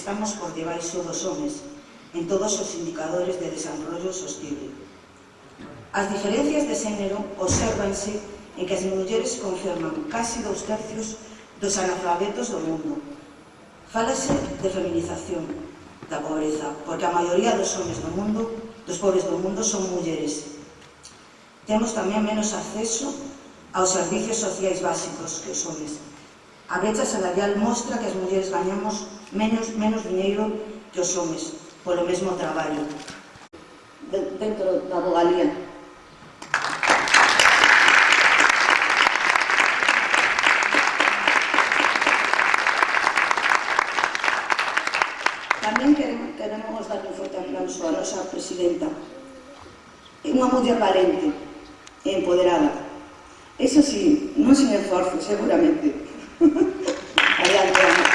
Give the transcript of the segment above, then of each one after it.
estamos por debaixo dos homes en todos os indicadores de desenvolvemento sostible. As diferencias de xénero obsérvanse en que as mulleres conforman casi 2/3 dos analfabetos do mundo. Fálase de feminización da pobreza, porque a maioría dos homes do mundo, dos pobres do mundo, son mulleres. Temos tamén menos acceso aos servicios sociais básicos que os homes. A brecha salarial mostra que as mulleres gañamos menos diñeiro que os homes polo mesmo traballo dentro da vogalía. Tamén queremos dar un forte aplauso a nosa presidenta. É unha muller valente e empoderada. Eso sí, non sin esforzo, seguramente. Adiante, Ana.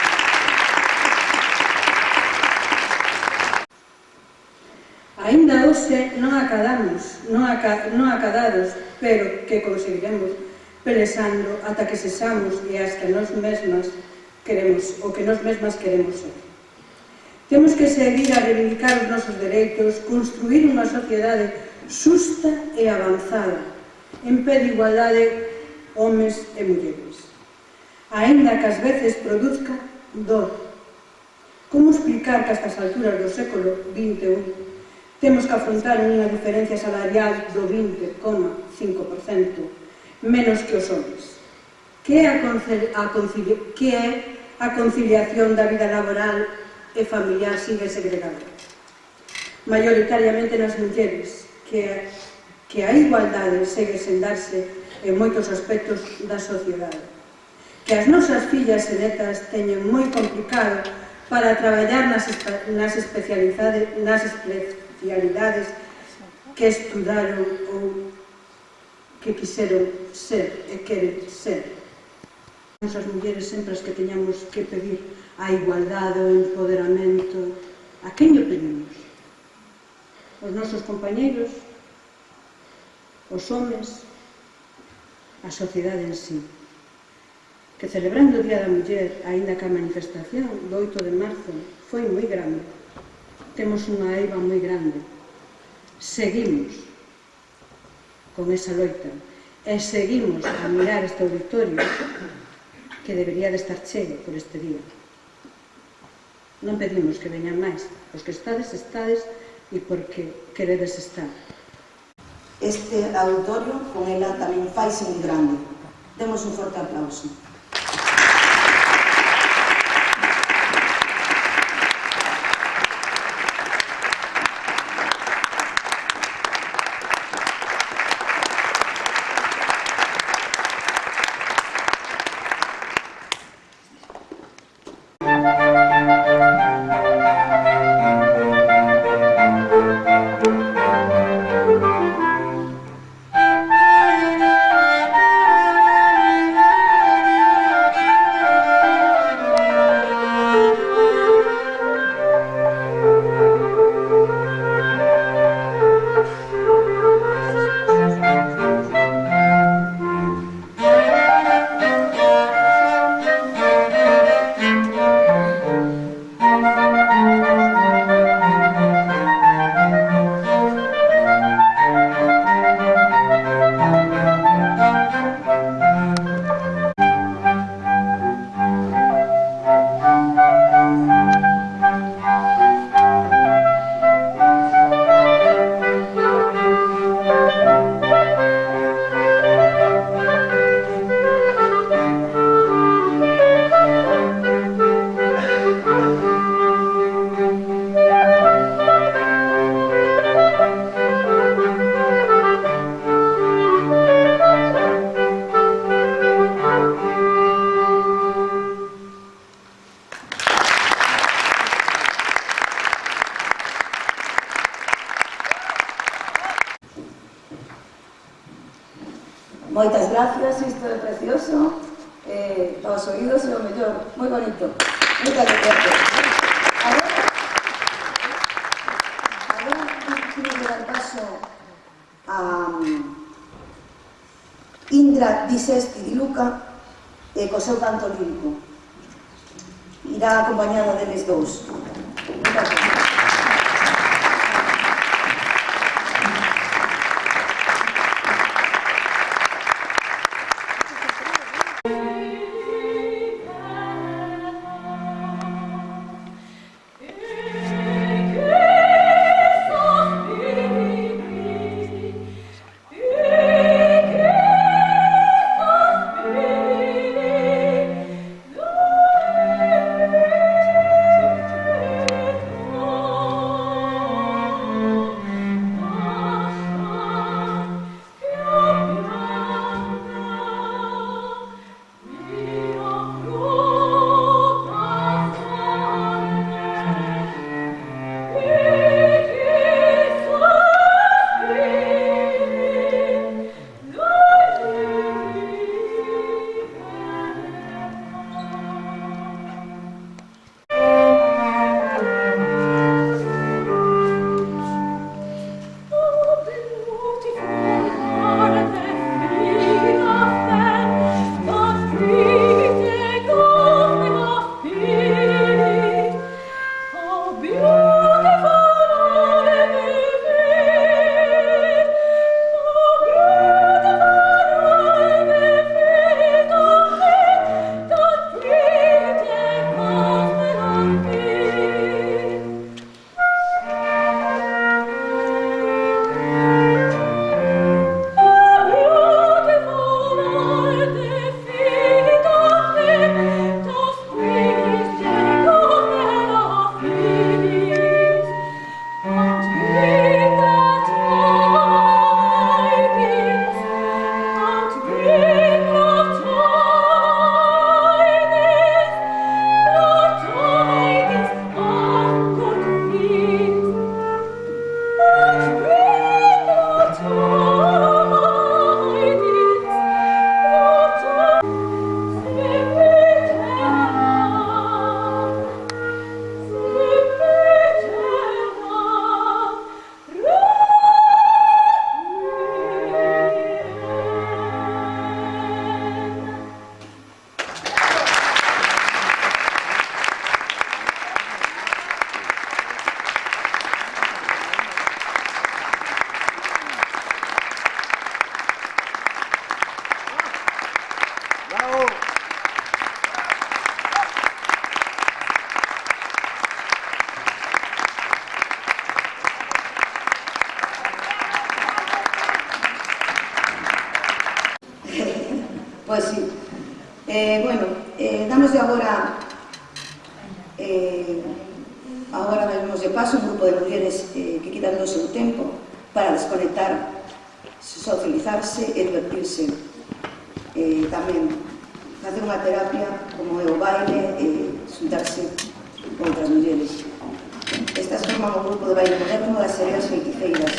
Ainda hoxe non acadados, pero que conseguiremos pelexando ata que sexamos e as que nós mesmas queremos, o que nós mesmas queremos ser. Temos que seguir a reivindicar os nosos dereitos, construir unha sociedade xusta e avanzada, en pé de igualdade homes e mulleres. Aínda que ás veces produzca dor. Como explicar que a estas alturas do século XXI temos que afrontar unha diferencia salarial do 20,5%, menos que os homes? Que é a conciliación da vida laboral e familiar sigue segregada? Maioritariamente nas mulleres, que a igualdade segue sen darse en moitos aspectos da sociedade. Que as nosas fillas e netas teñen moi complicado para traballar nas especialidades que estudaron ou que quixeron ser e queren ser. As mulleres sempre as que teñamos que pedir a igualdade, o empoderamento. A quen lle pedimos? Os nosos compañeiros? Os homes? A sociedade en sí? Que celebrando o Día da Muller, aínda que a manifestación do 8 de marzo foi moi grande, temos unha eiva moi grande. Seguimos con esa loita e seguimos a mirar este auditorio que debería de estar cheo por este día. Non pedimos que veñan máis, os que estades, e porque queredes estar. Este auditorio con ela tamén faise moi grande. Demos un forte aplauso. Moitas gracias, isto é precioso, para os oídos e o mellor, moi bonito. Moitas gracias. Agora quero dar paso a Indra Disesti di Luca co seu canto lírico. E irá acompañada deles dous. Pois sí. Dámoslle agora daremos de paso un grupo de mulleres que quitan do seu tempo para desconectar, socializarse e divertirse, tamén facer unha terapia como é o baile e xuntarse con outras mulleres. Estas forman o grupo de baile moderno das Sereas Feiticeiras.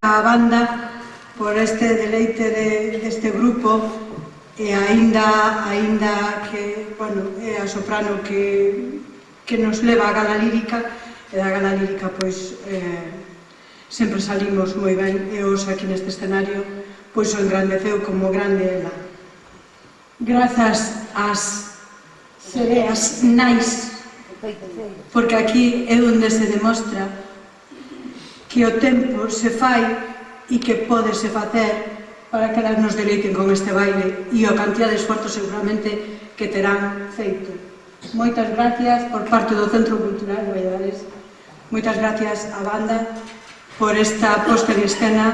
A banda por este deleite deste grupo e aínda que, bueno, é a soprano que nos leva a gala lírica, e da gala lírica pois sempre salimos moi ben, e hoxe aquí neste escenario pois o engrandeceu como grande ela. Grazas ás sereas nais, porque aquí é onde se demostra que o tempo se fai e que pódese facer para que elas nos deleiten con este baile e a cantidad de esforzo seguramente que terán feito. Moitas gracias por parte do Centro Cultural de Valladares, moitas gracias á banda por esta posta en escena